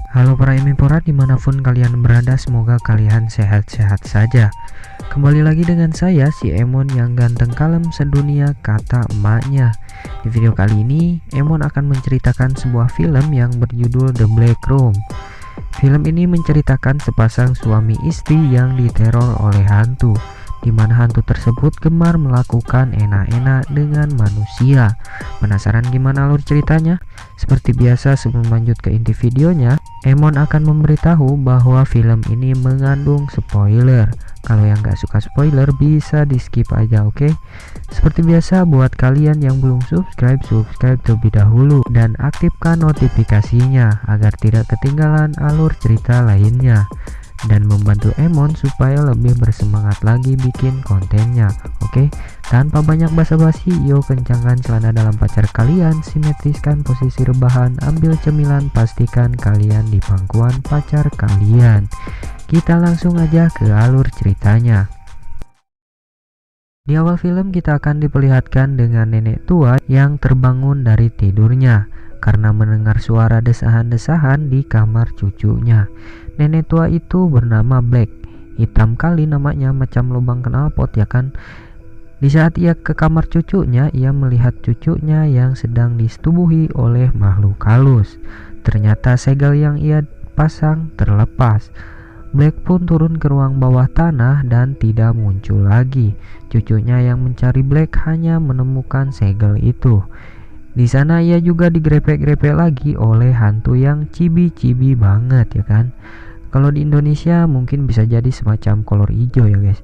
Halo para Emipora dimanapun kalian berada, semoga kalian sehat-sehat saja. Kembali lagi dengan saya si Emon yang ganteng kalem sedunia kata emaknya. Di video kali ini Emon akan menceritakan sebuah film yang berjudul The Black Room. Film ini menceritakan sepasang suami istri yang diteror oleh hantu, di mana hantu tersebut gemar melakukan enak-enak dengan manusia. Penasaran gimana alur ceritanya? Seperti biasa, sebelum lanjut ke inti videonya, Emon akan memberitahu bahwa film ini mengandung spoiler. Kalau yang gak suka spoiler bisa di skip aja, oke? Seperti biasa, buat kalian yang belum subscribe terlebih dahulu dan aktifkan notifikasinya agar tidak ketinggalan alur cerita lainnya, dan membantu Emon supaya lebih bersemangat lagi bikin kontennya. Oke, tanpa banyak basa-basi, yuk kencangkan celana dalam pacar kalian, simetriskan posisi rebahan, ambil cemilan, pastikan kalian di pangkuan pacar kalian. Kita langsung aja ke alur ceritanya. Di awal film kita akan diperlihatkan dengan nenek tua yang terbangun dari tidurnya karena mendengar suara desahan-desahan di kamar cucunya. Nenek tua itu bernama Black, hitam kali namanya, macam lubang knalpot ya kan. Di saat ia ke kamar cucunya, ia melihat cucunya yang sedang disetubuhi oleh makhluk halus. Ternyata segel yang ia pasang terlepas. Black pun turun ke ruang bawah tanah dan tidak muncul lagi. Cucunya yang mencari Black hanya menemukan segel itu. Di sana ia juga digrepek-grepek lagi oleh hantu yang cibi-cibi banget ya kan. Kalau di Indonesia mungkin bisa jadi semacam kolor hijau ya guys.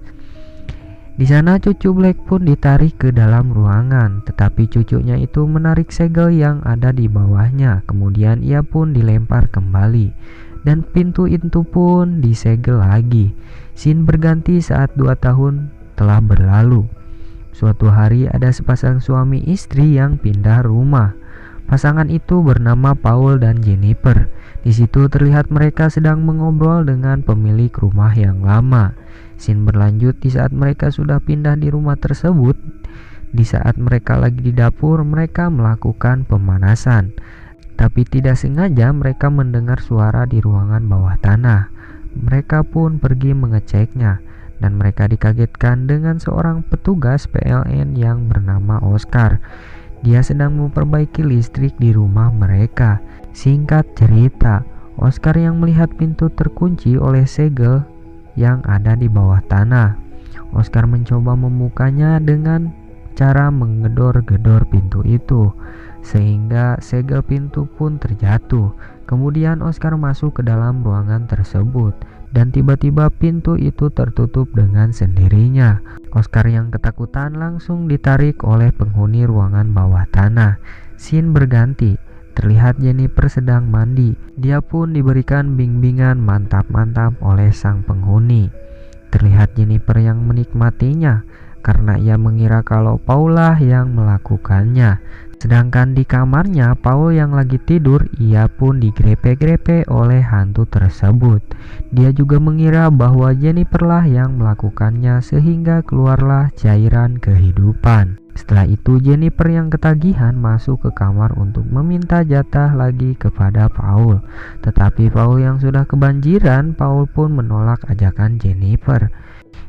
Di sana cucu Black pun ditarik ke dalam ruangan, tetapi cucunya itu menarik segel yang ada di bawahnya. Kemudian ia pun dilempar kembali dan pintu itu pun disegel lagi. Scene berganti saat 2 tahun telah berlalu. Suatu hari ada sepasang suami istri yang pindah rumah. Pasangan itu bernama Paul dan Jennifer. Di situ terlihat mereka sedang mengobrol dengan pemilik rumah yang lama. Scene berlanjut di saat mereka sudah pindah di rumah tersebut. Di saat mereka lagi di dapur, mereka melakukan pemanasan. Tapi tidak sengaja mereka mendengar suara di ruangan bawah tanah. Mereka pun pergi mengeceknya dan mereka dikagetkan dengan seorang petugas PLN yang bernama Oscar. Dia sedang memperbaiki listrik di rumah mereka. Singkat cerita, Oscar yang melihat pintu terkunci oleh segel yang ada di bawah tanah. Oscar mencoba membukanya dengan cara menggedor-gedor pintu itu, sehingga segel pintu pun terjatuh. Kemudian Oscar masuk ke dalam ruangan tersebut dan tiba-tiba pintu itu tertutup dengan sendirinya. Oscar yang ketakutan langsung ditarik oleh penghuni ruangan bawah tanah. Scene berganti, terlihat Jennifer sedang mandi. Dia pun diberikan bimbingan mantap-mantap oleh sang penghuni. Terlihat Jennifer yang menikmatinya karena ia mengira kalau Paula yang melakukannya. Sedangkan di kamarnya Paul yang lagi tidur, ia pun digrepe-grepe oleh hantu tersebut. Dia juga mengira bahwa Jennifer lah yang melakukannya sehingga keluarlah cairan kehidupan. Setelah itu Jennifer yang ketagihan masuk ke kamar untuk meminta jatah lagi kepada Paul. Tetapi Paul yang sudah kebanjiran, Paul pun menolak ajakan Jennifer.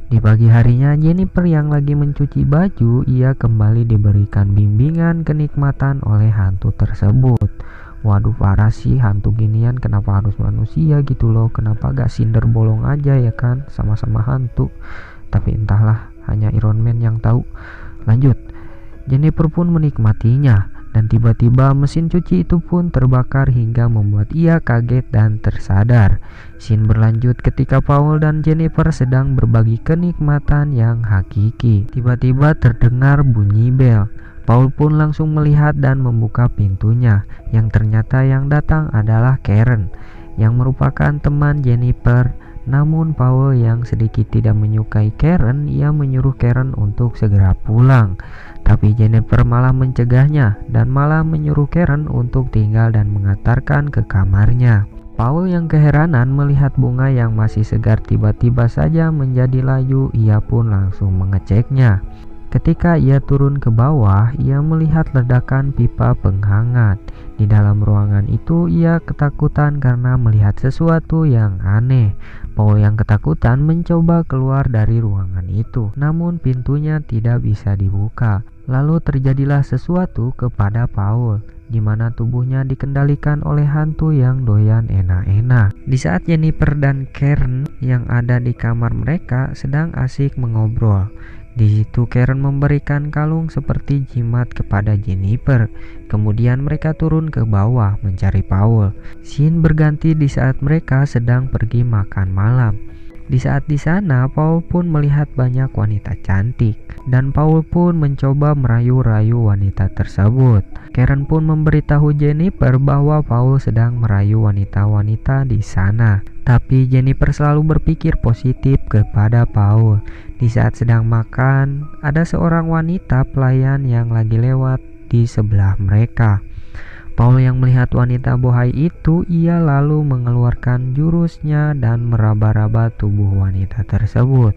Di pagi harinya Jennifer yang lagi mencuci baju, ia kembali diberikan bimbingan kenikmatan oleh hantu tersebut. Waduh, parah sih, hantu ginian kenapa harus manusia gitu loh, kenapa gak sinder bolong aja ya kan, sama-sama hantu. Tapi entahlah, hanya Iron Man yang tahu. Lanjut, Jennifer pun menikmatinya dan tiba-tiba mesin cuci itu pun terbakar hingga membuat ia kaget dan tersadar. Scene berlanjut ketika Paul dan Jennifer sedang berbagi kenikmatan yang hakiki. Tiba-tiba terdengar bunyi bel. Paul pun langsung melihat dan membuka pintunya, yang ternyata yang datang adalah Karen, yang merupakan teman Jennifer. Namun Paul yang sedikit tidak menyukai Karen, ia menyuruh Karen untuk segera pulang. Tapi Jennifer malah mencegahnya dan malah menyuruh Karen untuk tinggal dan mengantarkan ke kamarnya. Paul yang keheranan melihat bunga yang masih segar tiba-tiba saja menjadi layu, ia pun langsung mengeceknya. Ketika ia turun ke bawah, ia melihat ledakan pipa penghangat. Di dalam ruangan itu, ia ketakutan karena melihat sesuatu yang aneh. Paul yang ketakutan mencoba keluar dari ruangan itu, namun pintunya tidak bisa dibuka. Lalu terjadilah sesuatu kepada Paul, di mana tubuhnya dikendalikan oleh hantu yang doyan enak-enak. Di saat Jennifer dan Karen yang ada di kamar mereka sedang asik mengobrol, di situ Karen memberikan kalung seperti jimat kepada Jennifer. Kemudian mereka turun ke bawah mencari Paul. Scene berganti di saat mereka sedang pergi makan malam. Di saat di sana, Paul pun melihat banyak wanita cantik, dan Paul pun mencoba merayu-rayu wanita tersebut. Karen pun memberitahu Jennifer bahwa Paul sedang merayu wanita-wanita di sana. Tapi Jennifer selalu berpikir positif kepada Paul. Di saat sedang makan, ada seorang wanita pelayan yang lagi lewat di sebelah mereka. Paul yang melihat wanita bohai itu, ia lalu mengeluarkan jurusnya dan meraba-raba tubuh wanita tersebut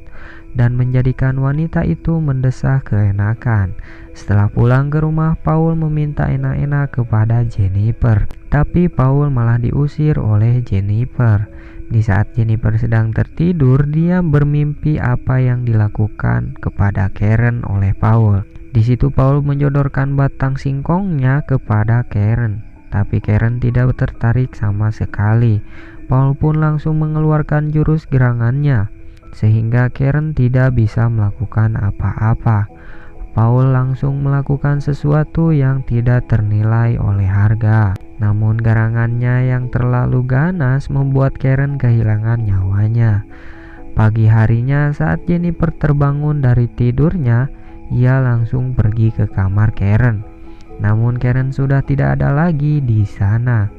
dan menjadikan wanita itu mendesah keenakan. Setelah pulang ke rumah, Paul meminta enak-enak kepada Jennifer, tapi Paul malah diusir oleh Jennifer. Di saat Jennifer sedang tertidur, dia bermimpi apa yang dilakukan kepada Karen oleh Paul. Di situ Paul menjodorkan batang singkongnya kepada Karen, tapi Karen tidak tertarik sama sekali. Paul pun langsung mengeluarkan jurus gerangannya, sehingga Karen tidak bisa melakukan apa-apa. Paul langsung melakukan sesuatu yang tidak ternilai oleh harga. Namun garangannya yang terlalu ganas membuat Karen kehilangan nyawanya. Pagi harinya saat Jennifer terbangun dari tidurnya, ia langsung pergi ke kamar Karen. Namun Karen sudah tidak ada lagi di sana.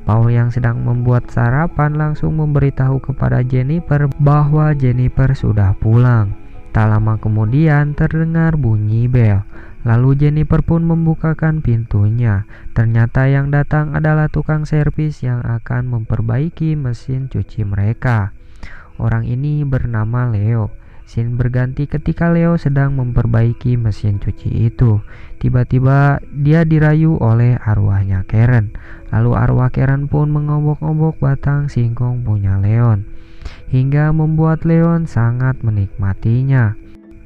Paul yang sedang membuat sarapan langsung memberitahu kepada Jennifer bahwa Jennifer sudah pulang. Tak lama kemudian terdengar bunyi bel. Lalu Jennifer pun membukakan pintunya. Ternyata yang datang adalah tukang servis yang akan memperbaiki mesin cuci mereka. Orang ini bernama Leo. Scene berganti ketika Leo sedang memperbaiki mesin cuci itu. Tiba-tiba dia dirayu oleh arwahnya Karen. Lalu arwah Karen pun mengobok-obok batang singkong punya Leon, hingga membuat Leon sangat menikmatinya.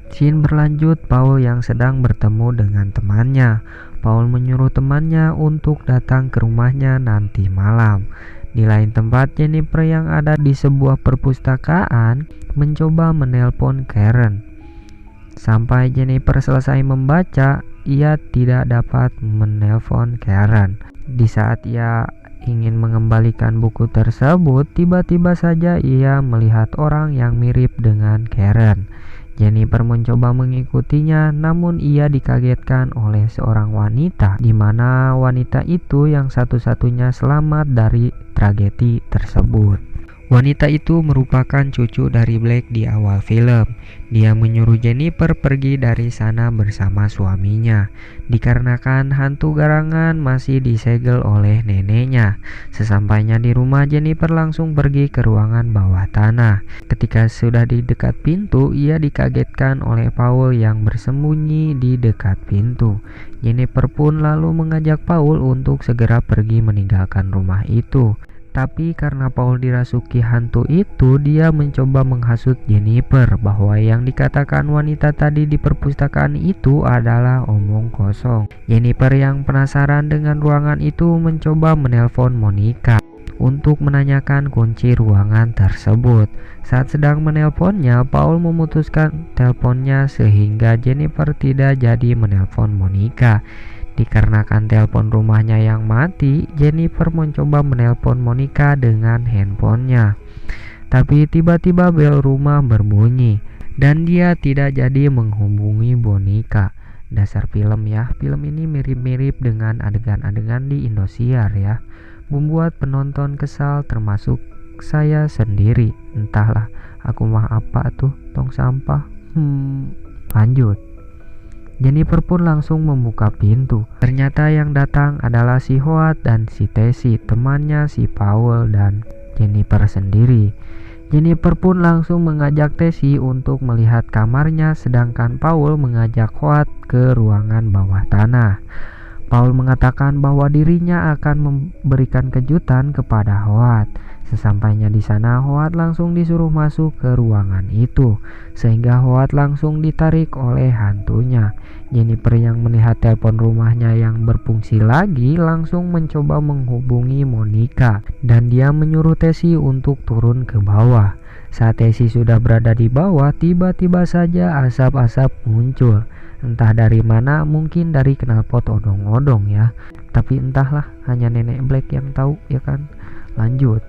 Scene berlanjut Paul yang sedang bertemu dengan temannya. Paul menyuruh temannya untuk datang ke rumahnya nanti malam. Di lain tempat, Jennifer yang ada di sebuah perpustakaan mencoba menelpon Karen. Sampai Jennifer selesai membaca, ia tidak dapat menelpon Karen. Di saat ia ingin mengembalikan buku tersebut, tiba-tiba saja ia melihat orang yang mirip dengan Karen. Jennifer mencoba mengikutinya, namun ia dikagetkan oleh seorang wanita, di mana wanita itu yang satu-satunya selamat dari tragedi tersebut. Wanita itu merupakan cucu dari Blake di awal film. Dia menyuruh Jennifer pergi dari sana bersama suaminya, dikarenakan hantu garangan masih disegel oleh neneknya. Sesampainya di rumah, Jennifer langsung pergi ke ruangan bawah tanah. Ketika sudah di dekat pintu, ia dikagetkan oleh Paul yang bersembunyi di dekat pintu. Jennifer pun lalu mengajak Paul untuk segera pergi meninggalkan rumah itu. Tapi karena Paul dirasuki hantu itu, dia mencoba menghasut Jennifer bahwa yang dikatakan wanita tadi di perpustakaan itu adalah omong kosong. Jennifer yang penasaran dengan ruangan itu mencoba menelpon Monica untuk menanyakan kunci ruangan tersebut. Saat sedang menelponnya, Paul memutuskan teleponnya sehingga Jennifer tidak jadi menelpon Monica. Dikarenakan telepon rumahnya yang mati, Jennifer mencoba menelpon Monica dengan handphonenya. Tapi tiba-tiba bel rumah berbunyi dan dia tidak jadi menghubungi Monica. Dasar film ya, film ini mirip-mirip dengan adegan-adegan di Indosiar ya. Membuat penonton kesal termasuk saya sendiri. Entahlah, aku mah apa tuh, tong sampah. Lanjut. Jennifer pun langsung membuka pintu. Ternyata yang datang adalah si Hoat dan si Tessie, temannya si Paul dan Jennifer sendiri. Jennifer pun langsung mengajak Tessy untuk melihat kamarnya, sedangkan Paul mengajak Howard ke ruangan bawah tanah. Paul mengatakan bahwa dirinya akan memberikan kejutan kepada Howard. Sesampainya di sana, Howard langsung disuruh masuk ke ruangan itu, sehingga Howard langsung ditarik oleh hantunya. Jennifer yang melihat telepon rumahnya yang berfungsi lagi langsung mencoba menghubungi Monica, dan dia menyuruh Tessy untuk turun ke bawah. Saat Tessy sudah berada di bawah, tiba-tiba saja asap-asap muncul. Entah dari mana, mungkin dari knalpot odong-odong ya. Tapi entahlah, hanya Nenek Black yang tahu ya kan. Lanjut.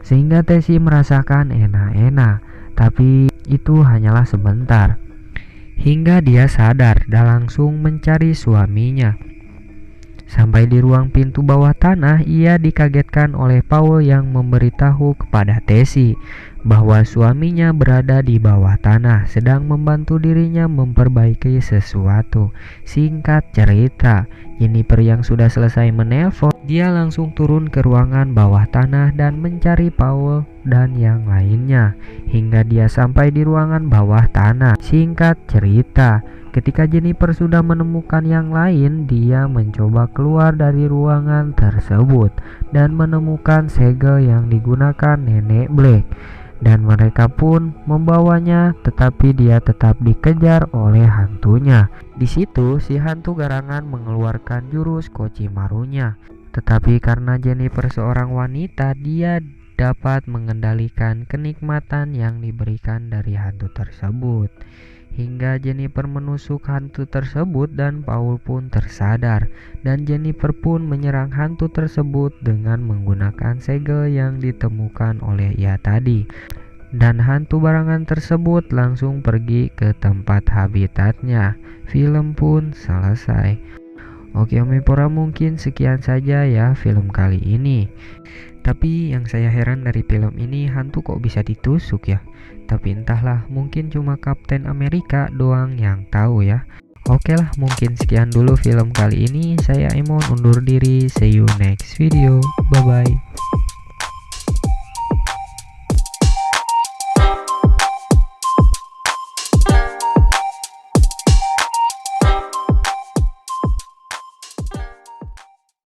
Sehingga Tessy merasakan enak-enak, tapi itu hanyalah sebentar. Hingga dia sadar dan langsung mencari suaminya. Sampai di ruang pintu bawah tanah, ia dikagetkan oleh Paul yang memberitahu kepada Tessy bahwa suaminya berada di bawah tanah sedang membantu dirinya memperbaiki sesuatu. Singkat cerita, Jennifer yang sudah selesai menelpon, dia langsung turun ke ruangan bawah tanah dan mencari Paul dan yang lainnya hingga dia sampai di ruangan bawah tanah. Singkat cerita, ketika Jennifer sudah menemukan yang lain, dia mencoba keluar dari ruangan tersebut dan menemukan segel yang digunakan Nenek Black. Dan mereka pun membawanya, tetapi dia tetap dikejar oleh hantunya. Di situ si hantu garangan mengeluarkan jurus Kochimarunya. Tetapi karena Jennifer seorang wanita, dia dapat mengendalikan kenikmatan yang diberikan dari hantu tersebut. Hingga Jennifer menusuk hantu tersebut dan Paul pun tersadar, dan Jennifer pun menyerang hantu tersebut dengan menggunakan segel yang ditemukan oleh ia tadi. Dan hantu barangan tersebut langsung pergi ke tempat habitatnya. Film pun selesai. Oke Omnivora, mungkin sekian saja ya film kali ini. Tapi yang saya heran dari film ini, hantu kok bisa ditusuk ya? Tapi entahlah, mungkin cuma Kapten Amerika doang yang tahu ya. Oke lah, mungkin sekian dulu film kali ini. Saya Emon undur diri. See you next video. Bye bye.